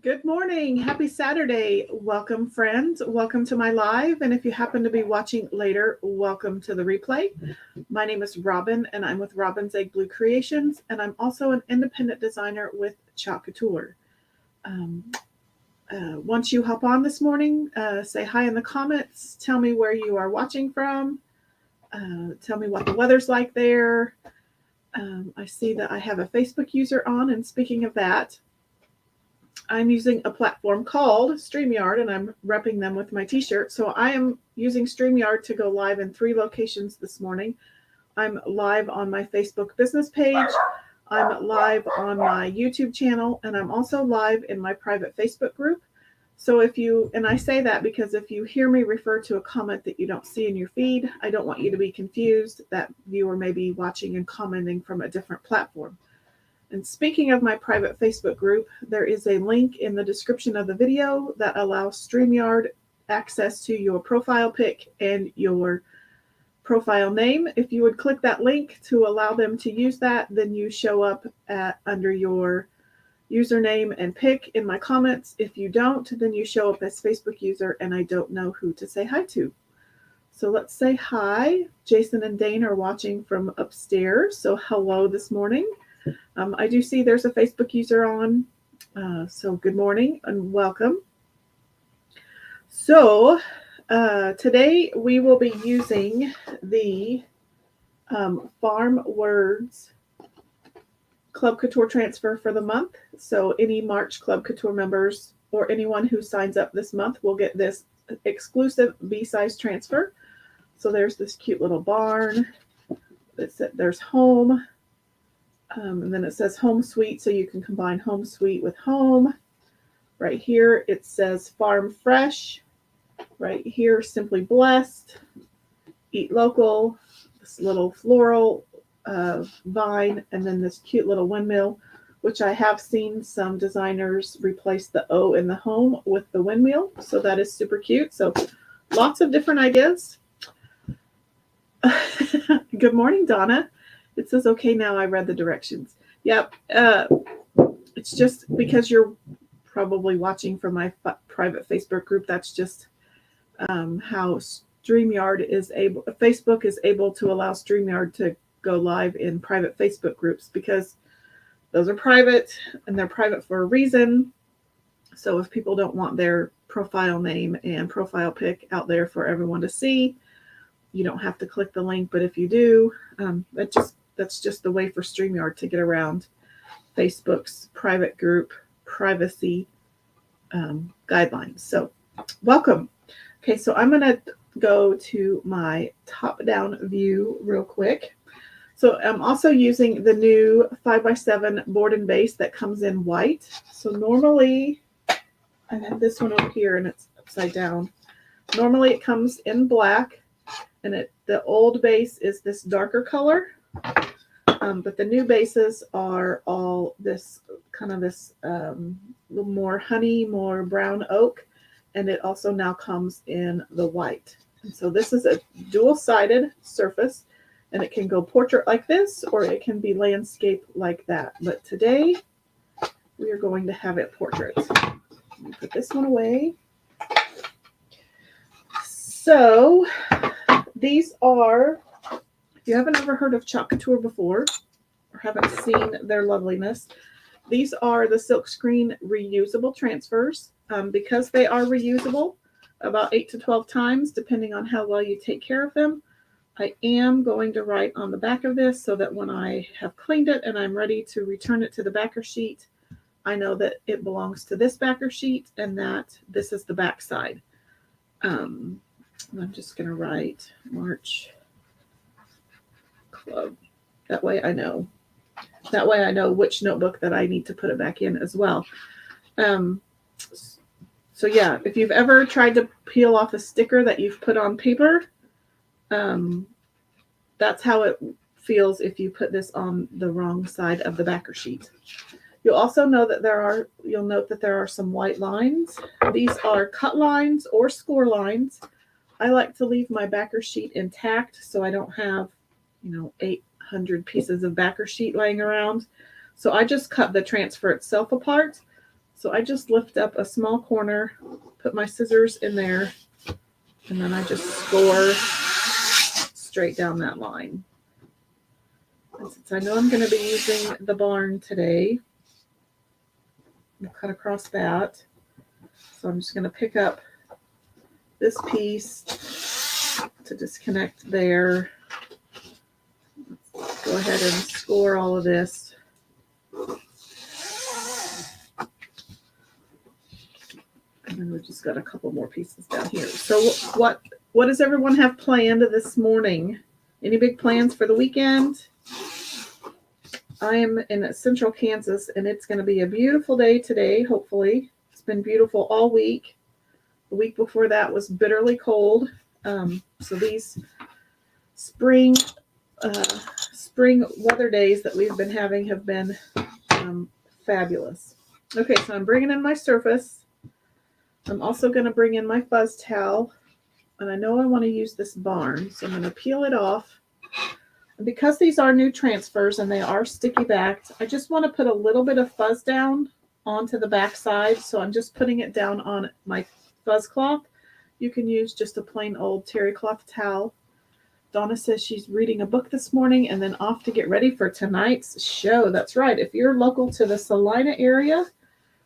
Good morning. Happy Saturday. Welcome, friends. Welcome to my live. And if you happen to be watching later, welcome to the replay. My name is Robin, and I'm with Robin's Egg Blue Creations, and I'm also an independent designer with Club Couture. Once you hop on this morning, say hi in the comments. Tell me where you are watching from. Tell me what the weather's like there. I see that I have a Facebook user on, and speaking of that, I'm using a platform called StreamYard, and I'm repping them with my t-shirt. So I am using StreamYard to go live in 3 locations this morning. I'm live on my Facebook business page. I'm live on my YouTube channel, and I'm also live in my private Facebook group. So and I say that because if you hear me refer to a comment that you don't see in your feed, I don't want you to be confused. That viewer may be watching and commenting from a different platform. And speaking of my private Facebook group, there is a link in the description of the video that allows StreamYard access to your profile pic and your profile name. If you would click that link to allow them to use that, then you show up under your username and pic in my comments. If you don't, then you show up as Facebook user, and I don't know who to say hi to. So let's say hi. Jason and Dane are watching from upstairs, so hello this morning. I do see there's a Facebook user on, so good morning and welcome. So today we will be using the Farm Words Club Couture transfer for the month. So any March Club Couture members or anyone who signs up this month will get this exclusive B-size transfer. So there's this cute little barn. There's home. And then it says home sweet, so you can combine home sweet with home. Right here it says farm fresh. Right here, simply blessed. Eat local. This little floral vine, and then this cute little windmill, which I have seen some designers replace the O in the home with the windmill. So that is super cute. So lots of different ideas. Good morning, Donna. It says, okay, now I read the directions. Yep. It's just because you're probably watching from my private Facebook group. That's just how Facebook is able to allow StreamYard to go live in private Facebook groups, because those are private and they're private for a reason. So if people don't want their profile name and profile pic out there for everyone to see, you don't have to click the link. But if you do, that's just the way for StreamYard to get around Facebook's private group privacy guidelines. So welcome. Okay, so I'm going to go to my top-down view real quick. So I'm also using the new 5x7 board and base that comes in white. So normally, I have this one over here and it's upside down. Normally it comes in black, and the old base is this darker color. But the new bases are all this kind of this little more honey, more brown oak, and it also now comes in the white. And so this is a dual-sided surface, and it can go portrait like this, or it can be landscape like that. But today we are going to have it portrait. Let me put this one away. So these are, if you haven't ever heard of Club Couture before or haven't seen their loveliness, these are the silkscreen reusable transfers. Because they are reusable about 8 to 12 times, depending on how well you take care of them, I am going to write on the back of this so that when I have cleaned it and I'm ready to return it to the backer sheet, I know that it belongs to this backer sheet and that this is the back side. I'm just going to write March Club. That way I know. That way I know which notebook that I need to put it back in as well. So yeah, if you've ever tried to peel off a sticker that you've put on paper, that's how it feels if you put this on the wrong side of the backer sheet. You'll also know that you'll note that there are some white lines. These are cut lines or score lines. I like to leave my backer sheet intact so I don't have, 800 pieces of backer sheet laying around. So I just cut the transfer itself apart. So I just lift up a small corner, put my scissors in there, and then I just score straight down that line. And since I know I'm going to be using the barn today, I'll cut across that. So I'm just going to pick up this piece to disconnect there. Let's go ahead and score all of this. And then we've just got a couple more pieces down here. So what does everyone have planned this morning? Any big plans for the weekend? I am in central Kansas, and it's going to be a beautiful day today, hopefully. It's been beautiful all week. The week before that was bitterly cold. So these spring weather days that we've been having have been fabulous. Okay, so I'm bringing in my surface. I'm also going to bring in my fuzz towel. And I know I want to use this barn, so I'm going to peel it off. And because these are new transfers and they are sticky backed, I just want to put a little bit of fuzz down onto the back side. So I'm just putting it down on my fuzz cloth. You can use just a plain old terry cloth towel. Donna says she's reading a book this morning and then off to get ready for tonight's show. That's right. If you're local to the Salina area,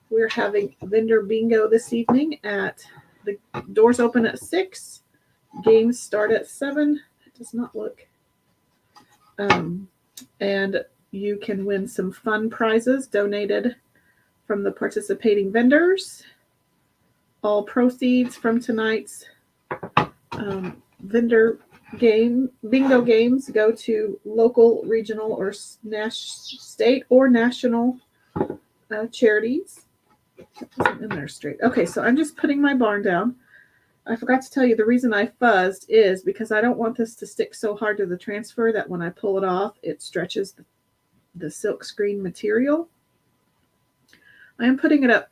we're having vendor bingo this evening at the doors open at 6. Games start at 7. It does not look. And you can win some fun prizes donated from the participating vendors. All proceeds from tonight's vendor bingo games go to local, regional, or state or national charities. That wasn't in there straight. Okay, so I'm just putting my barn down. I forgot to tell you the reason I fuzzed is because I don't want this to stick so hard to the transfer that when I pull it off, it stretches the silk screen material. I am putting it up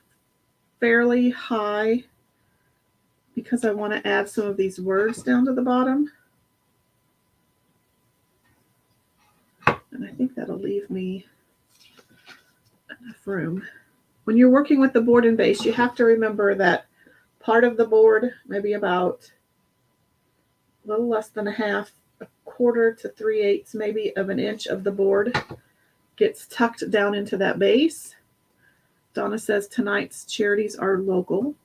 fairly high because I want to add some of these words down to the bottom. And I think that'll leave me enough room. When you're working with the board and base, you have to remember that part of the board, maybe about a little less than a half, a quarter to 3/8 maybe of an inch of the board gets tucked down into that base. Donna says tonight's charities are local.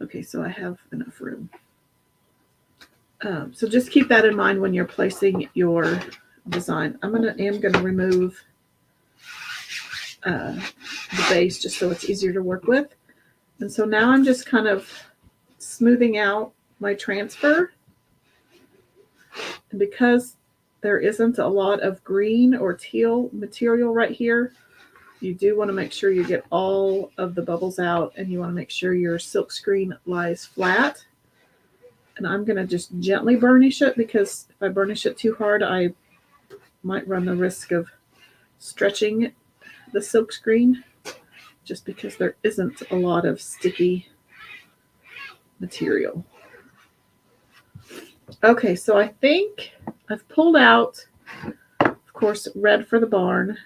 Okay, so I have enough room. So just keep that in mind when you're placing your design. I am gonna remove the base just so it's easier to work with. And so now I'm just kind of smoothing out my transfer. And because there isn't a lot of green or teal material right here, you do want to make sure you get all of the bubbles out, and you want to make sure your silk screen lies flat. And I'm going to just gently burnish it because if I burnish it too hard, I might run the risk of stretching the silk screen just because there isn't a lot of sticky material. Okay, so I think I've pulled out, of course, red for the barn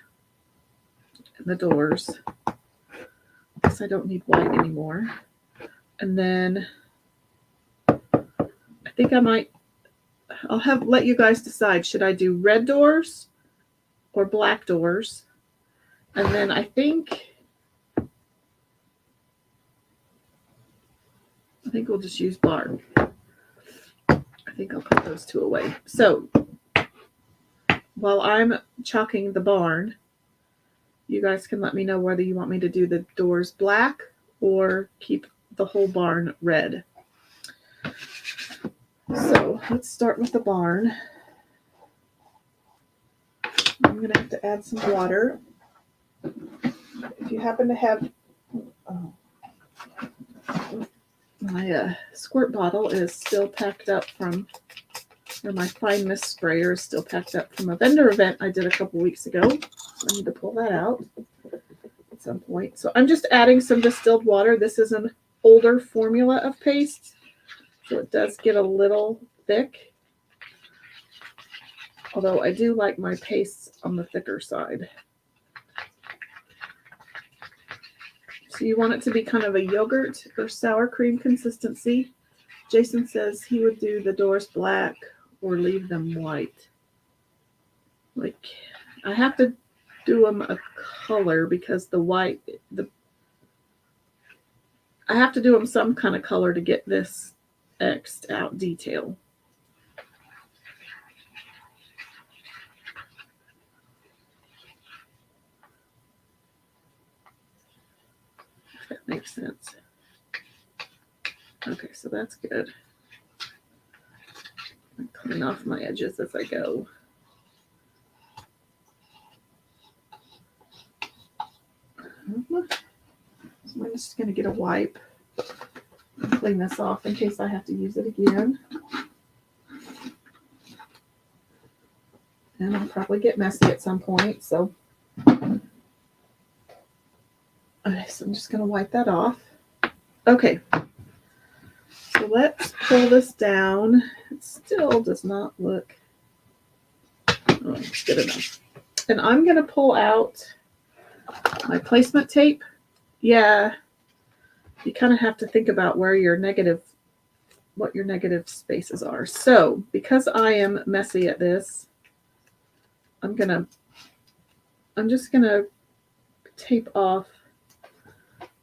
and the doors. I guess I don't need white anymore. And then I think I'll let you guys decide. Should I do red doors or black doors? And then I think we'll just use barn. I think I'll put those two away. So while I'm chalking the barn, you guys can let me know whether you want me to do the doors black or keep the whole barn red. So let's start with the barn. I'm going to have to add some water. If you happen to have... my squirt bottle is still packed up from, or my fine mist sprayer is still packed up from a vendor event I did a couple weeks ago. So I need to pull that out at some point. So I'm just adding some distilled water. This is an older formula of paste, so it does get a little thick. Although I do like my pastes on the thicker side. You want it to be kind of a yogurt or sour cream consistency. Jason says he would do the doors black or leave them white. Like, I have to do them a color because the white, I have to do them some kind of color to get this X'd out detail. If that makes sense. Okay, so that's good. I clean off my edges as I go. So I'm just going to get a wipe and clean this off in case I have to use it again. And I'll probably get messy at some point, so. Okay, so I'm just going to wipe that off. Okay, so let's pull this down. It still does not look good enough. And I'm going to pull out my placement tape. Yeah, you kind of have to think about where your negative, what your negative spaces are. So because I am messy at this, I'm just gonna tape off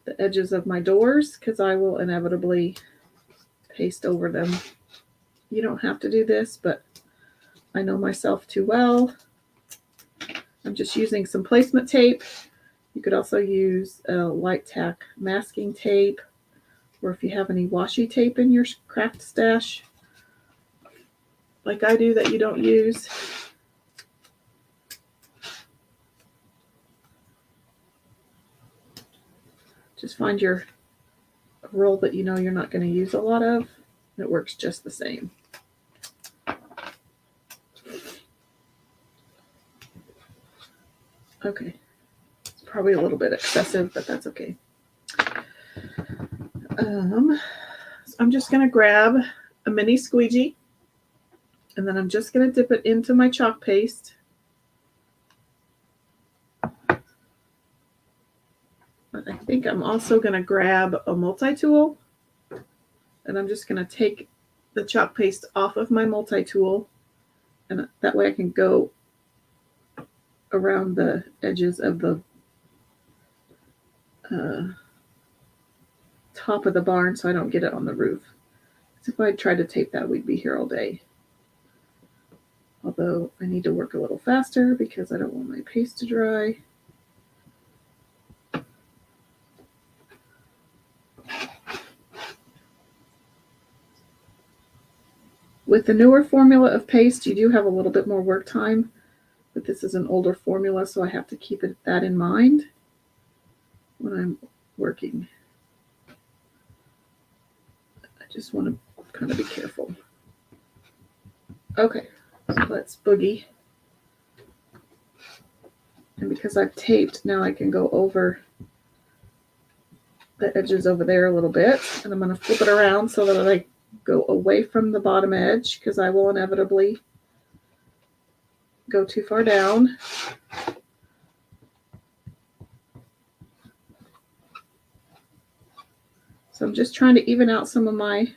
the edges of my doors because I will inevitably paste over them. You don't have to do this, but I know myself too well. I'm just using some placement tape. You could also use a light tack masking tape, or if you have any washi tape in your craft stash, like I do that you don't use. Just find your roll that you know you're not going to use a lot of. It works just the same. Okay. It's probably a little bit excessive, but that's okay. So I'm just going to grab a mini squeegee, and then I'm just going to dip it into my chalk paste. But I think I'm also going to grab a multi-tool, and I'm just going to take the chalk paste off of my multi-tool, and that way I can go around the edges of the top of the barn so I don't get it on the roof. If I tried to tape that, we'd be here all day. Although I need to work a little faster because I don't want my paste to dry. With the newer formula of paste, you do have a little bit more work time, but this is an older formula, so I have to keep that in mind when I'm working. I just want to kind of be careful. Okay, so let's boogie. And because I've taped, now I can go over the edges over there a little bit, and I'm going to flip it around so that I go away from the bottom edge because I will inevitably go too far down. So I'm just trying to even out some of my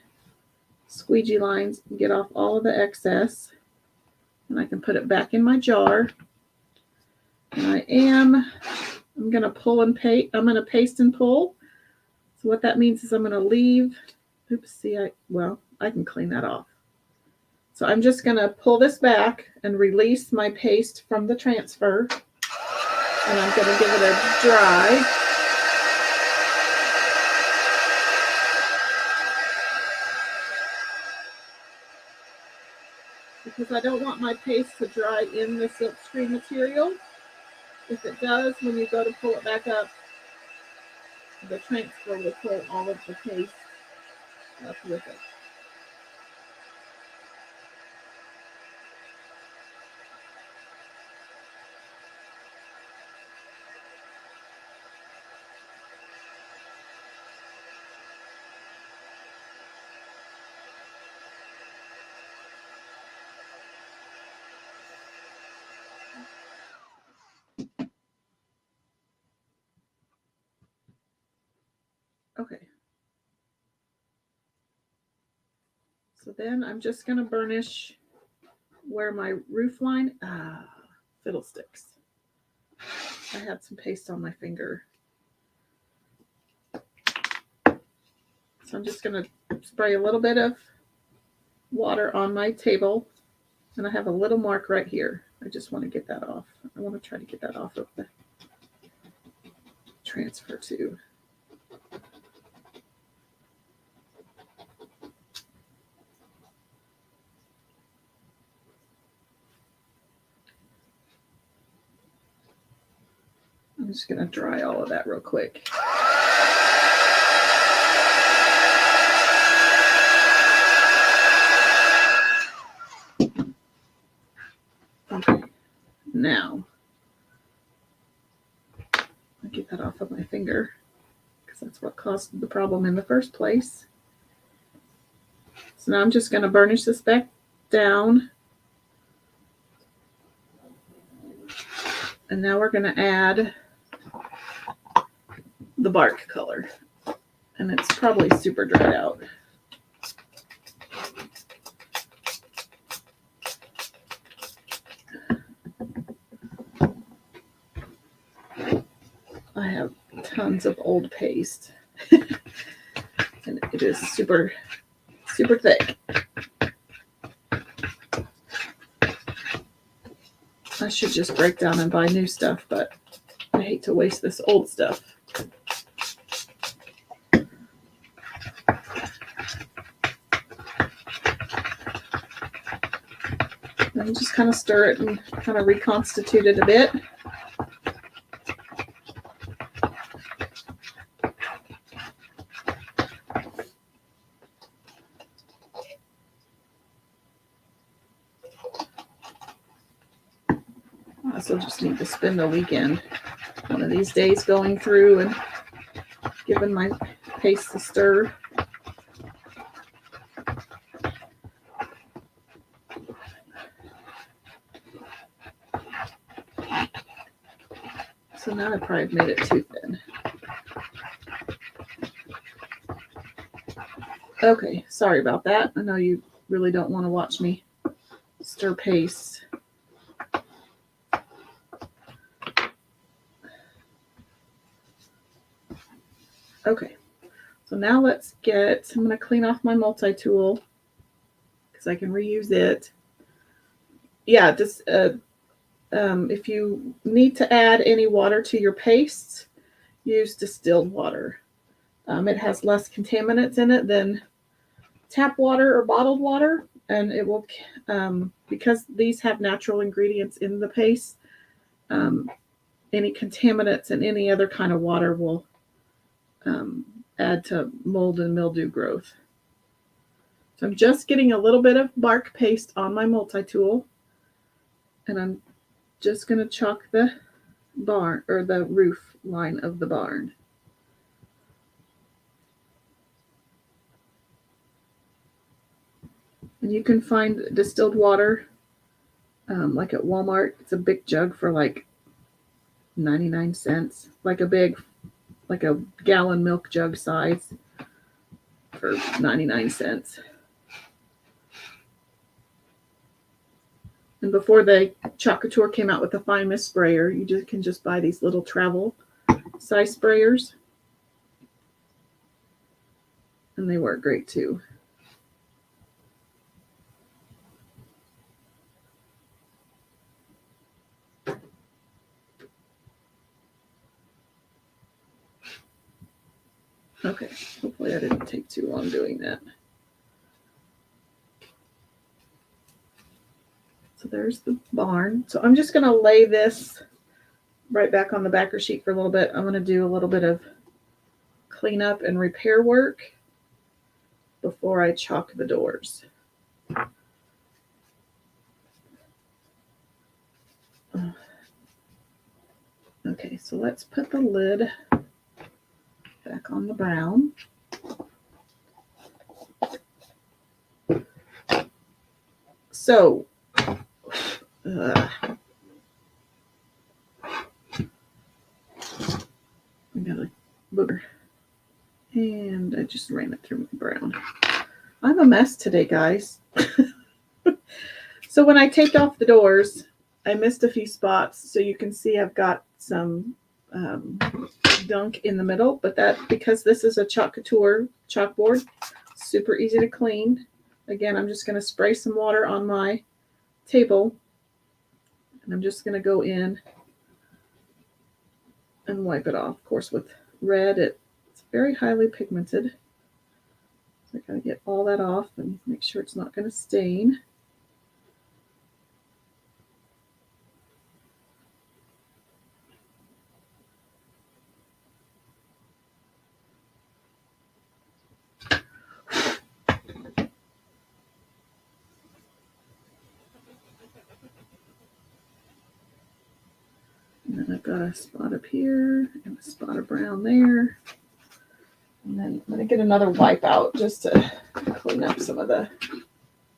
squeegee lines and get off all of the excess, and I can put it back in my jar. And I'm going to pull and paste. I'm going to paste and pull. So what that means is I'm going to leave, I can clean that off. So I'm just going to pull this back and release my paste from the transfer. And I'm going to give it a dry. Because I don't want my paste to dry in the silkscreen material. If it does, when you go to pull it back up, the transfer will pull all of the paste up with it. Okay. So then I'm just going to burnish where my roof line, fiddlesticks. I had some paste on my finger. So I'm just going to spray a little bit of water on my table. And I have a little mark right here. I just want to get that off. I want to try to get that off of the transfer too. I'm just going to dry all of that real quick. Okay. Now, I'll get that off of my finger because that's what caused the problem in the first place. So now I'm just going to burnish this back down. And now we're going to add the bark color. And it's probably super dried out. I have tons of old paste. And it is super, super thick. I should just break down and buy new stuff, but I hate to waste this old stuff. And just kind of stir it and kind of reconstitute it a bit. I also just need to spend the weekend one of these days going through and giving my paste a stir. So now I probably made it too thin. Okay, sorry about that. I know you really don't want to watch me stir paste. Okay, so now let's get, I'm going to clean off my multi-tool because I can reuse it. Yeah, just if you need to add any water to your pastes, use distilled water. It has less contaminants in it than tap water or bottled water, and it will, because these have natural ingredients in the paste, any contaminants and any other kind of water will add to mold and mildew growth. So I'm just getting a little bit of bark paste on my multi-tool, and I'm just going to chalk the barn or the roof line of the barn. And you can find distilled water like at Walmart. It's a big jug for like 99 cents, like a gallon milk jug size for 99 cents. And before the Club Couture came out with the fine mist sprayer, you can just buy these little travel size sprayers. And they work great too. Okay, hopefully I didn't take too long doing that. So there's the barn. So I'm just going to lay this right back on the backer sheet for a little bit. I'm going to do a little bit of cleanup and repair work before I chalk the doors. Okay, so let's put the lid back on the brown. So, I got a booger. And I just ran it through my brown. I'm a mess today, guys. So when I taped off the doors, I missed a few spots. So you can see I've got some dunk in the middle, but that because this is a Club Couture chalkboard, super easy to clean. Again, I'm just going to spray some water on my table, and I'm just going to go in and wipe it off. Of course, with red, it's very highly pigmented. So I got to get all that off and make sure it's not going to stain. And then I've got a spot up here and a spot of brown there. And then I'm going to get another wipe out just to clean up some of the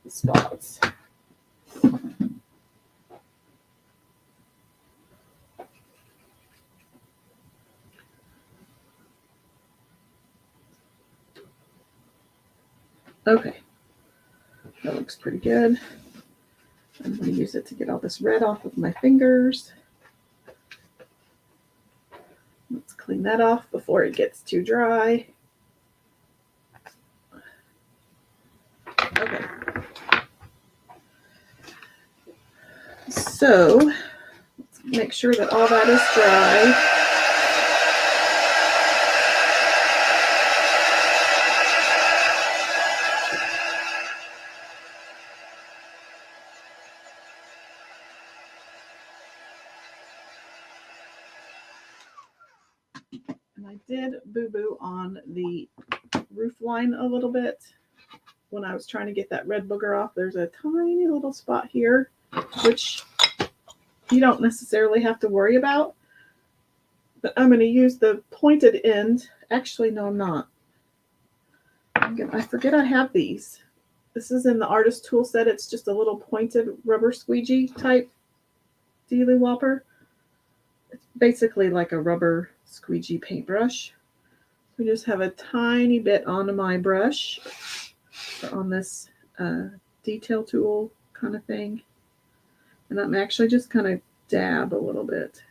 spots. Okay, that looks pretty good. I'm going to use it to get all this red off of my fingers. Let's clean that off before it gets too dry. Okay. So let's make sure that all that is dry. And I did boo-boo on the roof line a little bit when I was trying to get that red booger off. There's a tiny little spot here, which you don't necessarily have to worry about. But I'm going to use the pointed end. Actually, no, I'm not. I forget I have these. This is in the artist tool set. It's just a little pointed rubber squeegee type dealy whopper. It's basically like a rubber squeegee paintbrush. We just have a tiny bit on my brush or on this detail tool kind of thing. And I'm actually just kind of dab a little bit.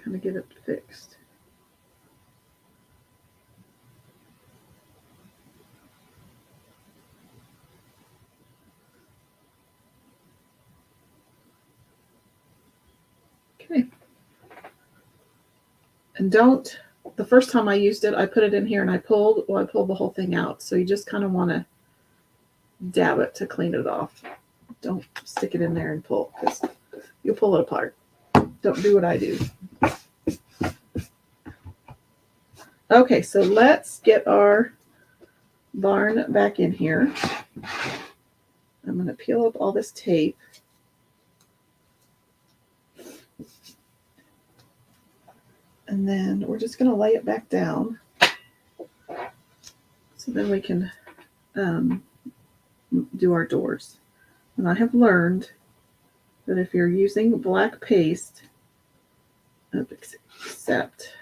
Kind of get it fixed. Okay. And the first time I used it, I put it in here and I pulled the whole thing out. So you just kind of want to dab it to clean it off. Don't stick it in there and pull, because you'll pull it apart. Don't do what I do. Okay, so let's get our barn back in here. I'm going to peel up all this tape. And then we're just going to lay it back down. So then we can do our doors. And I have learned that if you're using black paste, except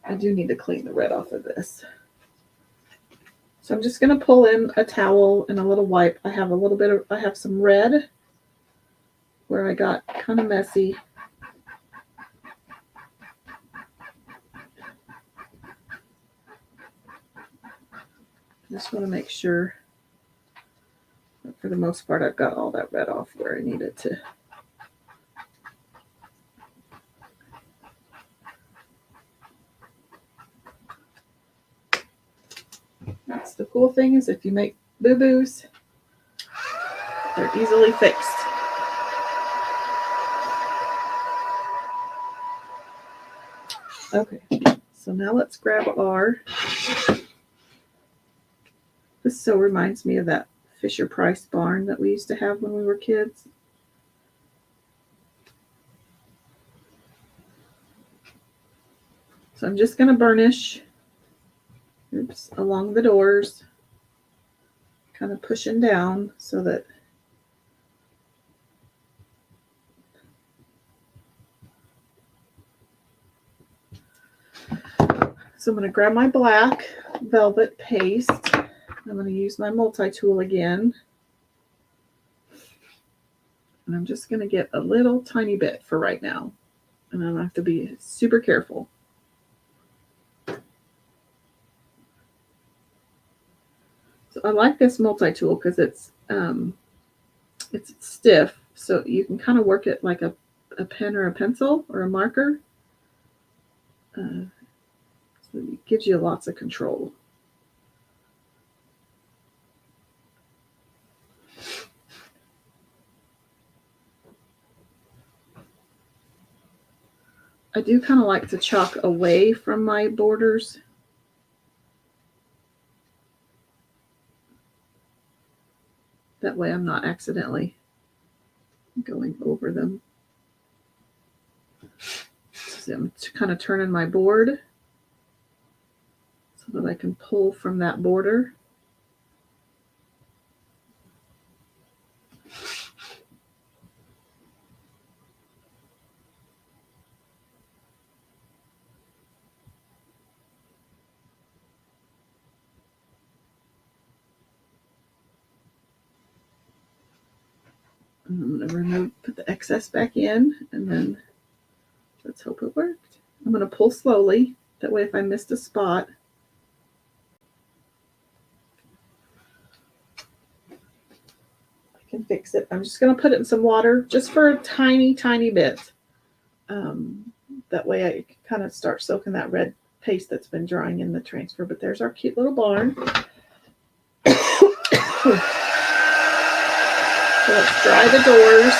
I do need to clean the red off of this. So I'm just going to pull in a towel and a little wipe. I have some red where I got kind of messy. I just want to make sure that for the most part I've got all that red off where I need it to. That's the cool thing, is if you make boo-boos, they're easily fixed. Okay, so now let's grab our, this so reminds me of that Fisher-Price barn that we used to have when we were kids. So I'm just going to burnish, along the doors, kind of pushing down so that So I'm going to grab my black velvet paste. I'm going to use my multi-tool again. And I'm just going to get a little tiny bit for right now. And I'm going to have to be super careful. So I like this multi-tool because it's stiff. So you can kind of work it like a pen or a pencil or a marker. So it gives you lots of control. I do kind of like to chalk away from my borders. That way I'm not accidentally going over them. So I'm kind of turning my board so that I can pull from that border. And I'm going to put the excess back in, and then let's hope it worked. I'm going to pull slowly. That way if I missed a spot, I can fix it. I'm just going to put it in some water just for a tiny, tiny bit. That way I can kind of start soaking that red paste that's been drying in the transfer. But there's our cute little barn. So let's dry the doors.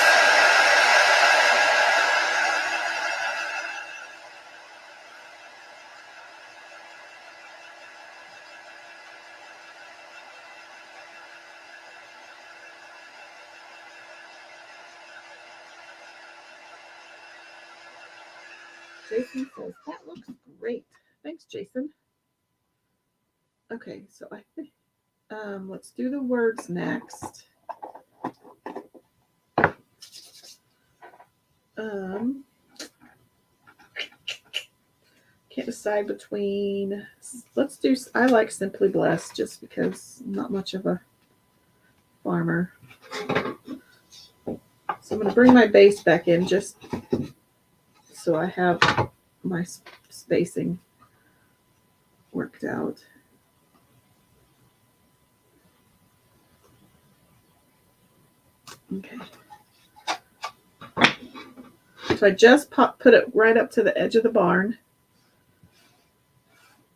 Jason says, that looks great. Thanks, Jason. Okay, so I think let's do the words next. Can't decide between, I like Simply Blessed just because I'm not much of a farmer. So I'm going to bring my base back in just so I have my spacing worked out. Okay. So I just put it right up to the edge of the barn.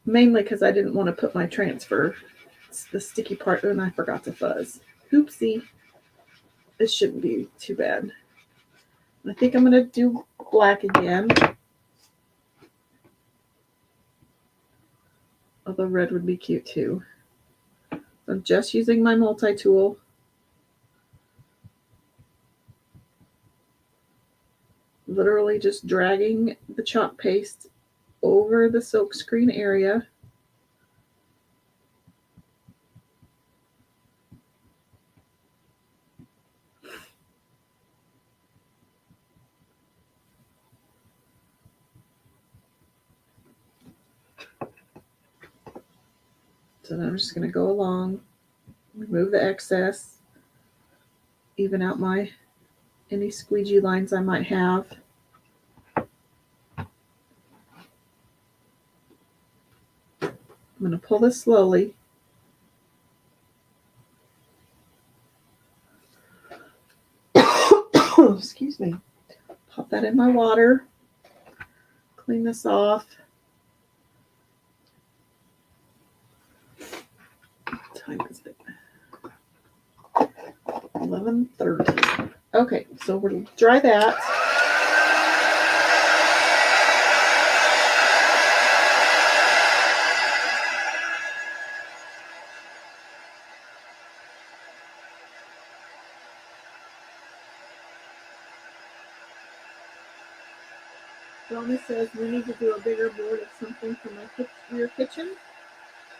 Mainly because I didn't want to put my transfer, the sticky part, and I forgot to fuzz. Oopsie. This shouldn't be too bad. I think I'm going to do black again. Although red would be cute too. I'm just using my multi-tool. Literally just dragging the chalk paste over the silk screen area. So then I'm just going to go along, remove the excess, even out any squeegee lines I might have. I'm going to pull this slowly. Excuse me. Pop that in my water. Clean this off. What time is it? 11:30. Okay, so we'll dry that. Donna says we need to do a bigger board of something for my rear kitchen.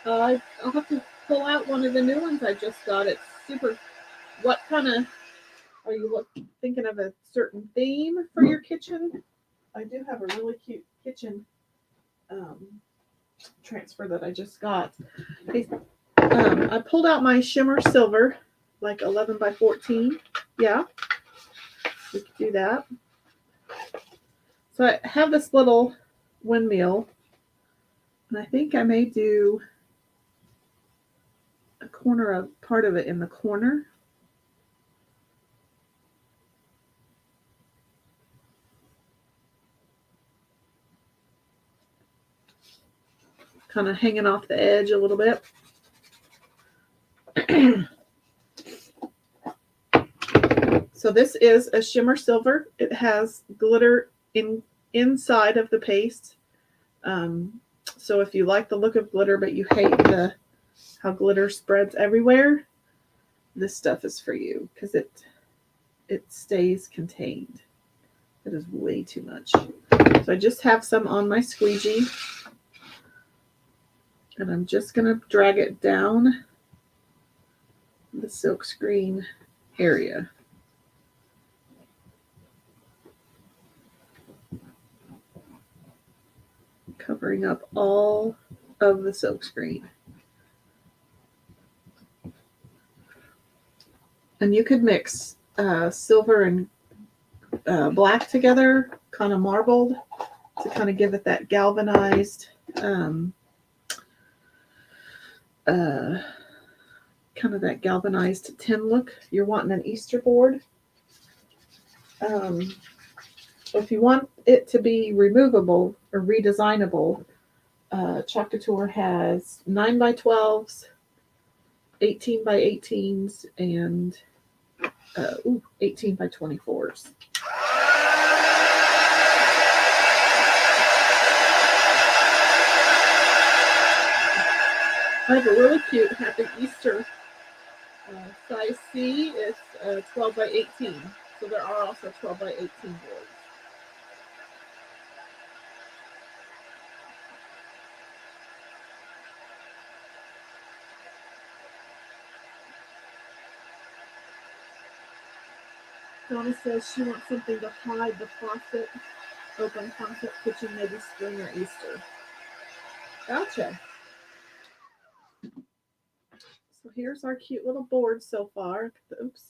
I'll have to pull out one of the new ones I just got. It's super. What kind of are you thinking of a certain theme for your kitchen? I do have a really cute kitchen transfer that I just got. I pulled out my shimmer silver, like 11 by 14. Yeah, we could do that. So I have this little windmill, and I think I may do a part of it in the corner. Kind of hanging off the edge a little bit. So this is a shimmer silver. It has glitter inside of the paste. So if you like the look of glitter but you hate how glitter spreads everywhere, this stuff is for you because it stays contained. It is way too much. So I just have some on my squeegee, and I'm just going to drag it down the silkscreen area. Covering up all of the silkscreen. And you could mix silver and black together, kind of marbled, to kind of give it that galvanized, kind of that galvanized tin look. You're wanting an Easter board. If you want it to be removable or redesignable, Club Couture has 9 by 12s, 18 by 18s, and 18 by 24s. I have a really cute Happy Easter size C. It's 12 by 18. So there are also 12 by 18 boards. Donna says she wants something to hide the faucet, open faucet, kitchen, maybe spring or Easter. Gotcha. So here's our cute little board so far. Oops.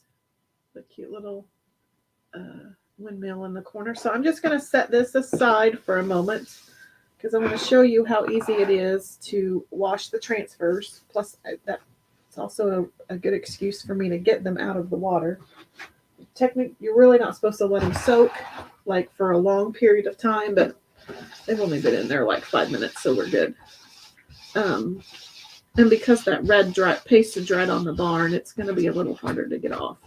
The cute little windmill in the corner. So I'm just going to set this aside for a moment because I want to show you how easy it is to wash the transfers. Plus, that's also a good excuse for me to get them out of the water. Technically, you're really not supposed to let them soak like for a long period of time, but they've only been in there like 5 minutes, so we're good. And because that red paste is dried on the barn, it's going to be a little harder to get off.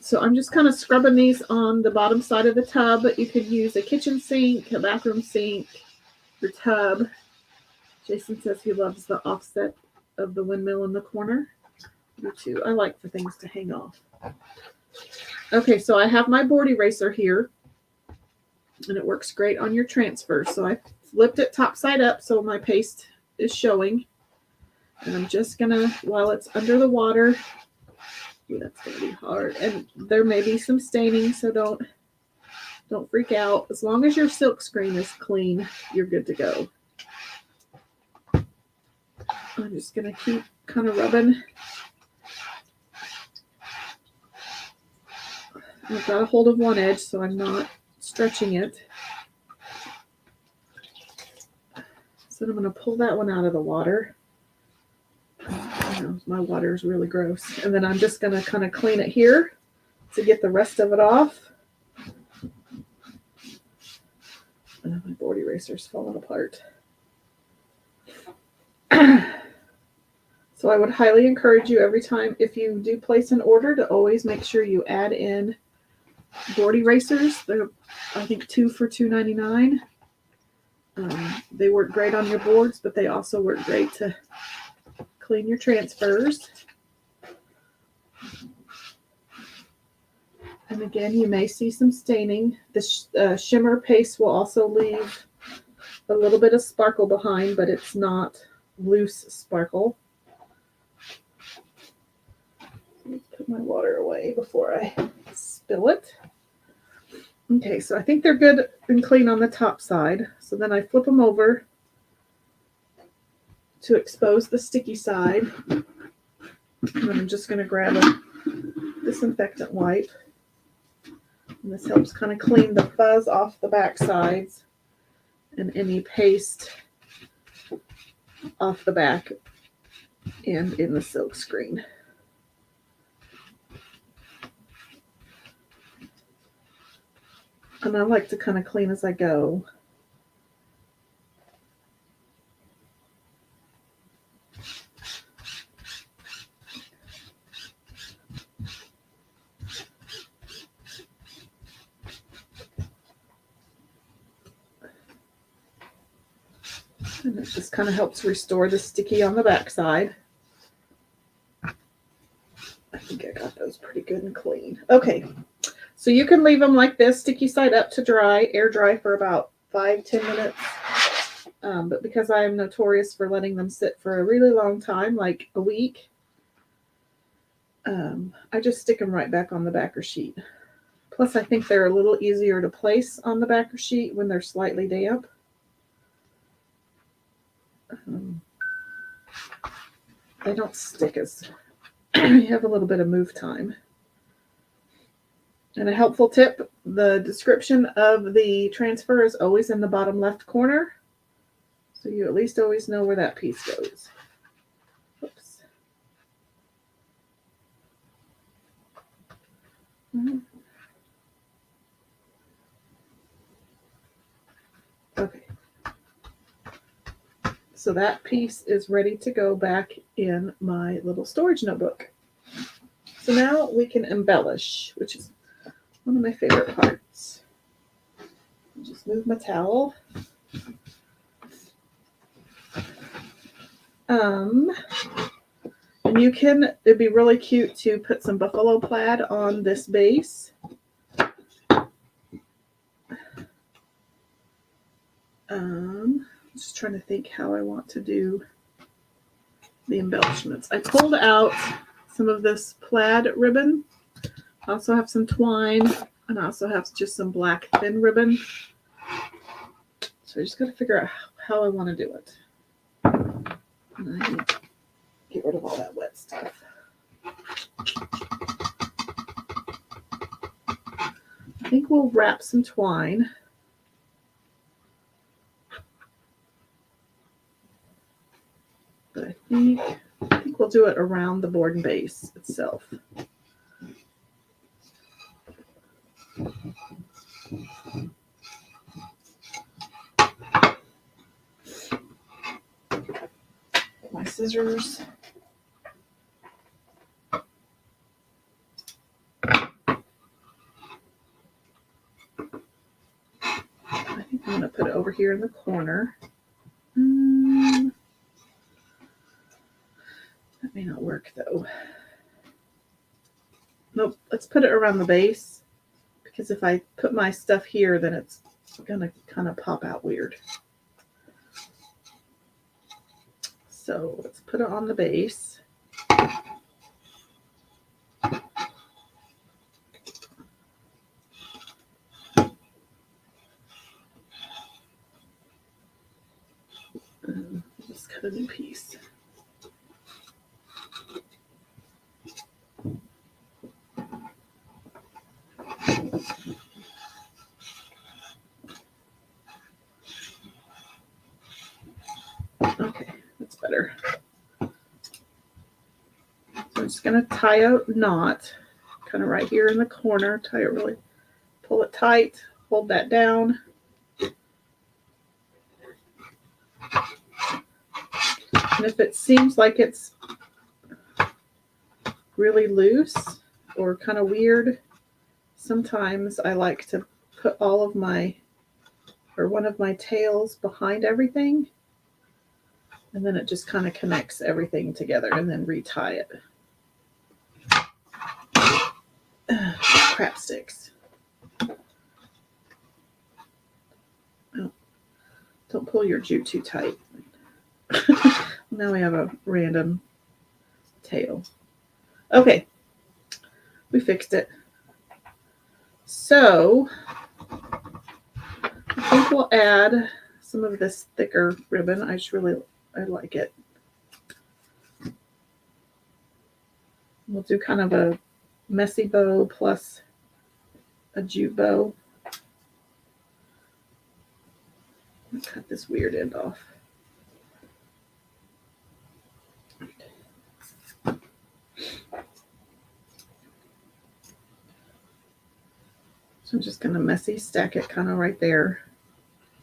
So I'm just kind of scrubbing these on the bottom side of the tub. You could use a kitchen sink, a bathroom sink, your tub. Jason says he loves the offset of the windmill in the corner. Me too. I like for things to hang off. Okay, so I have my board eraser here, and it works great on your transfer. So I flipped it top side up so my paste is showing. And I'm just going to, while it's under the water, that's going to be hard. And there may be some staining, so don't freak out. As long as your silk screen is clean, you're good to go. I'm just going to keep kind of rubbing. I've got a hold of one edge, so I'm not stretching it. So I'm going to pull that one out of the water. My water is really gross. And then I'm just going to kind of clean it here to get the rest of it off. And my board eraser's falling apart. So I would highly encourage you every time, if you do place an order, to always make sure you add in board erasers. They're, I think, 2 for $2.99. They work great on your boards, but they also work great to clean your transfers. And again, you may see some staining. The shimmer paste will also leave a little bit of sparkle behind, but it's not loose sparkle. Let me put my water away before I spill it. Okay, so I think they're good and clean on the top side. So then I flip them over to expose the sticky side. And then I'm just going to grab a disinfectant wipe. And this helps kind of clean the fuzz off the back sides and any paste off the back and in the silk screen. And I like to kind of clean as I go. And it just kind of helps restore the sticky on the back side. I think I got those pretty good and clean. Okay, so you can leave them like this, sticky side up to dry, air dry for about 5-10 minutes. But because I am notorious for letting them sit for a really long time, like a week, I just stick them right back on the backer sheet. Plus, I think they're a little easier to place on the backer sheet when they're slightly damp. They don't stick as you have a little bit of move time. And a helpful tip, the description of the transfer is always in the bottom left corner. So you at least always know where that piece goes. Oops. Okay. So that piece is ready to go back in my little storage notebook. So now we can embellish, which is one of my favorite parts. I'll just move my towel. And it'd be really cute to put some buffalo plaid on this base. Just trying to think how I want to do the embellishments. I pulled out some of this plaid ribbon. I also have some twine, and I also have just some black thin ribbon. So I just got to figure out how I want to do it. And I need to get rid of all that wet stuff. I think we'll wrap some twine. But I think we'll do it around the board and base itself. My scissors. I think I'm going to put it over here in the corner. That may not work though. Nope, let's put it around the base, because if I put my stuff here, then it's going to kind of pop out weird. So let's put it on the base. Just cut a new piece. Okay, that's better. So I'm just going to tie a knot, kind of right here in the corner. Tie it really, pull it tight, hold that down. And if it seems like it's really loose or kind of weird, sometimes I like to put all of my, or one of my tails behind everything. And then it just kind of connects everything together, and then retie it. Crap sticks. Oh, don't pull your jute too tight. Now we have a random tail. Okay, we fixed it. So I think we'll add some of this thicker ribbon. I like it. We'll do kind of a messy bow plus a jute bow. Cut this weird end off. So I'm just going to messy stack it kind of right there.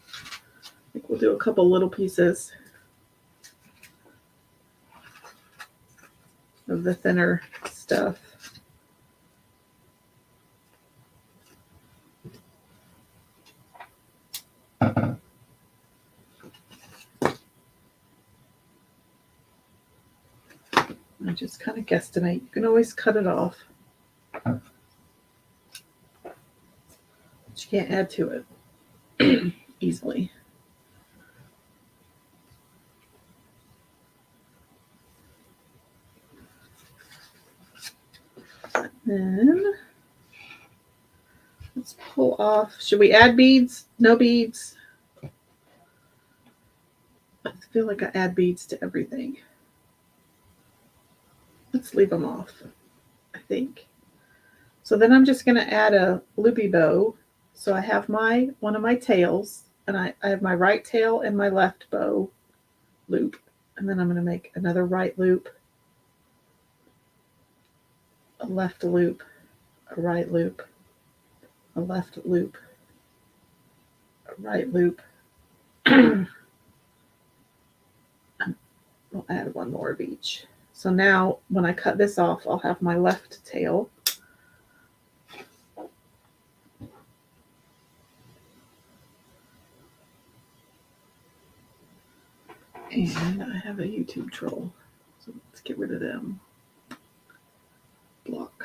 I think we'll do a couple little pieces of the thinner stuff. I just kind of guesstimate. You can always cut it off. But you can't add to it easily. Then let's pull off. Should we add beads? No beads. I feel like I add beads to everything. Let's leave them off, I think. So then I'm just going to add a loopy bow. So I have one of my tails, and I have my right tail and my left bow loop. And then I'm going to make another right loop, a left loop, a right loop, a left loop, a right loop. We'll add one more of each. So now when I cut this off, I'll have my left tail. And I have a YouTube troll. So let's get rid of them. Block.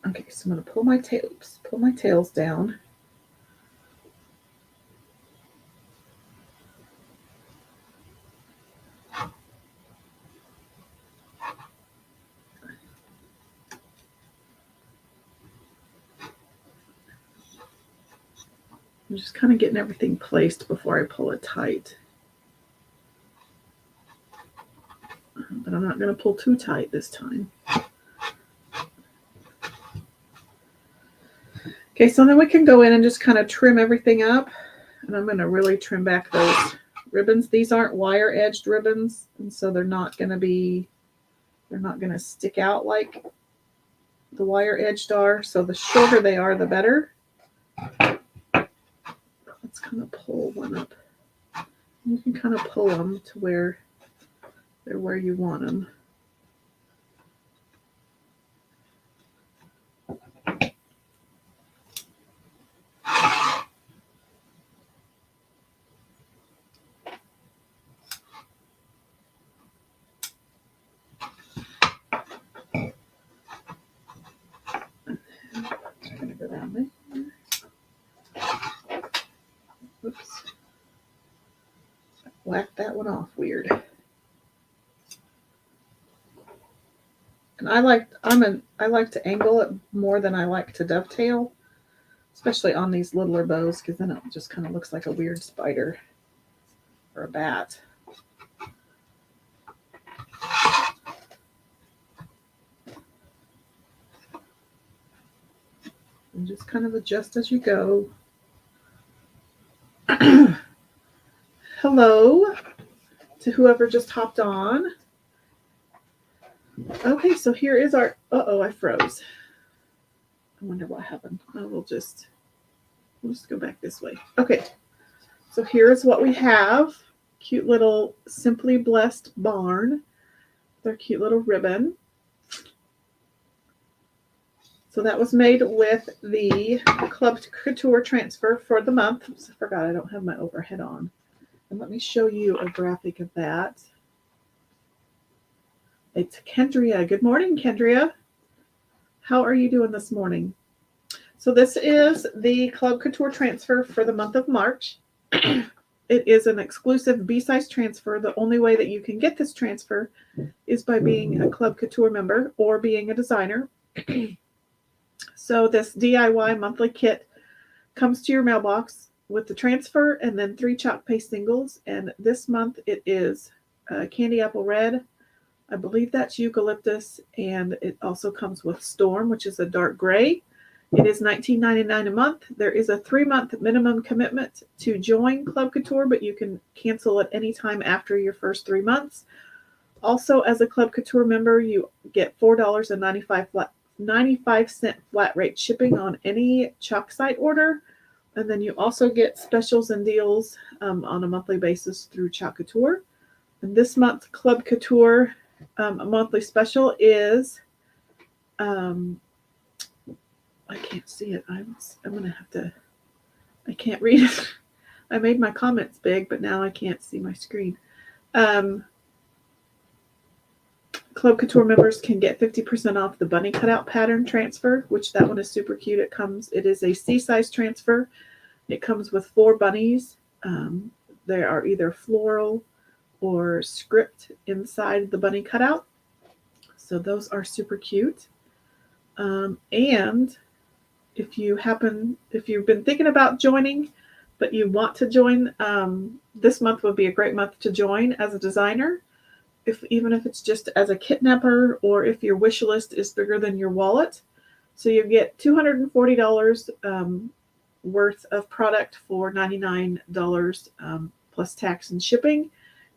Okay, so I'm going to pull my tails down. I'm just kind of getting everything placed before I pull it tight. But I'm not going to pull too tight this time. Okay, so then we can go in and just kind of trim everything up. And I'm going to really trim back those ribbons. These aren't wire edged ribbons, and so they're not going to stick out like the wire edged are. So the shorter they are, the better. Let's kind of pull one up. You can kind of pull them to where they're where you want them. Oops. Whacked that one off weird. And I like to angle it more than I like to dovetail, especially on these littler bows, because then it just kind of looks like a weird spider or a bat. And just kind of adjust as you go. Hello to whoever just hopped on. Okay, so here is our, I froze. I wonder what happened. We'll just go back this way. Okay, so here's what we have. Cute little Simply Blessed barn. Their cute little ribbon. So that was made with the Club Couture transfer for the month. I forgot I don't have my overhead on. And let me show you a graphic of that. It's Kendria. Good morning, Kendria. How are you doing this morning? So this is the Club Couture transfer for the month of March. It is an exclusive B-size transfer. The only way that you can get this transfer is by being a Club Couture member or being a designer. So this DIY monthly kit comes to your mailbox with the transfer and then 3 chalk paste singles. And this month it is Candy Apple Red, I believe that's eucalyptus, and it also comes with Storm, which is a dark gray. It is $19.99 a month. There is a 3-month minimum commitment to join Club Couture, but you can cancel at any time after your first 3 months. Also, as a Club Couture member, you get $4.95 flat rate shipping on any chalk site order. And then you also get specials and deals on a monthly basis through Chalk Couture. And this month, Club Couture a monthly special is, I can't see it. I'm going to have to, I can't read it. I made my comments big, but now I can't see my screen. Club Couture members can get 50% off the bunny cutout pattern transfer, which that one is super cute. It is a C-size transfer. It comes with 4 bunnies. They are either floral or script inside the bunny cutout. So those are super cute. And if you've been thinking about joining, but you want to join, this month would be a great month to join as a designer. Even if it's just as a kidnapper, or if your wish list is bigger than your wallet. So you get $240 worth of product for $99 plus tax and shipping.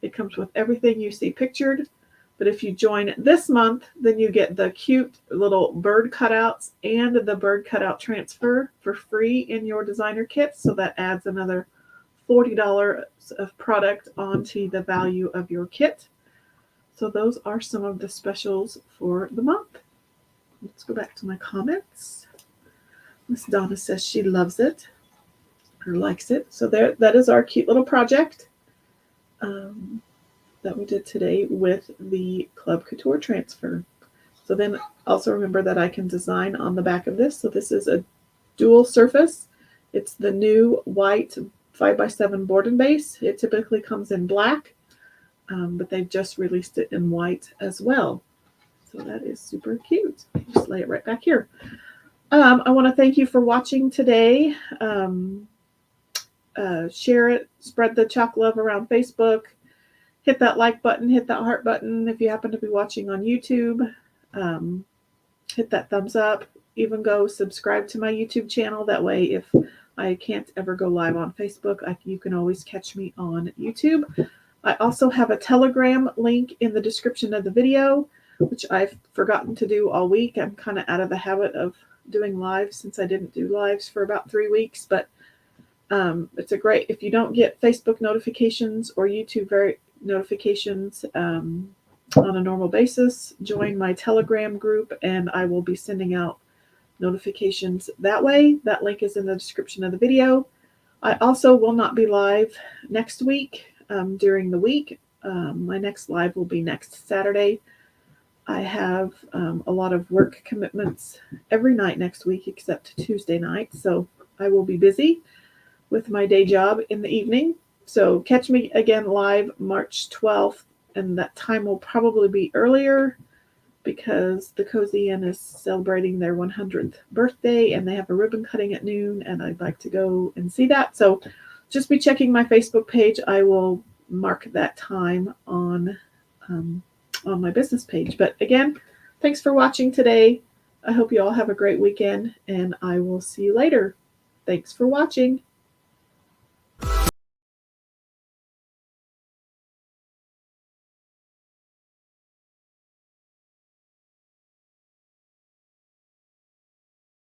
It comes with everything you see pictured. But if you join this month, then you get the cute little bird cutouts and the bird cutout transfer for free in your designer kit. So that adds another $40 of product onto the value of your kit. So those are some of the specials for the month. Let's go back to my comments. Miss Donna says she loves it or likes it. So that is our cute little project that we did today with the Club Couture transfer. So then also remember that I can design on the back of this. So this is a dual surface. It's the new white 5x7 board and base. It typically comes in black. But they've just released it in white as well. So that is super cute. Just lay it right back here. I want to thank you for watching today. Share it, spread the chalk love around Facebook. Hit that like button, hit that heart button if you happen to be watching on YouTube. Hit that thumbs up. Even go subscribe to my YouTube channel. That way, if I can't ever go live on Facebook, you can always catch me on YouTube. I also have a Telegram link in the description of the video, which I've forgotten to do all week. I'm kind of out of the habit of doing lives since I didn't do lives for about 3 weeks. But it's if you don't get Facebook notifications or YouTube notifications on a normal basis, join my Telegram group and I will be sending out notifications that way. That link is in the description of the video. I also will not be live next week. During the week. My next live will be next Saturday. I have a lot of work commitments every night next week except Tuesday night. So I will be busy with my day job in the evening. So catch me again live March 12th. And that time will probably be earlier because the Cozy Inn is celebrating their 100th birthday and they have a ribbon cutting at noon. And I'd like to go and see that. So just be checking my Facebook page. I will mark that time on my business page. But again, thanks for watching today. I hope you all have a great weekend, and I will see you later. Thanks for watching.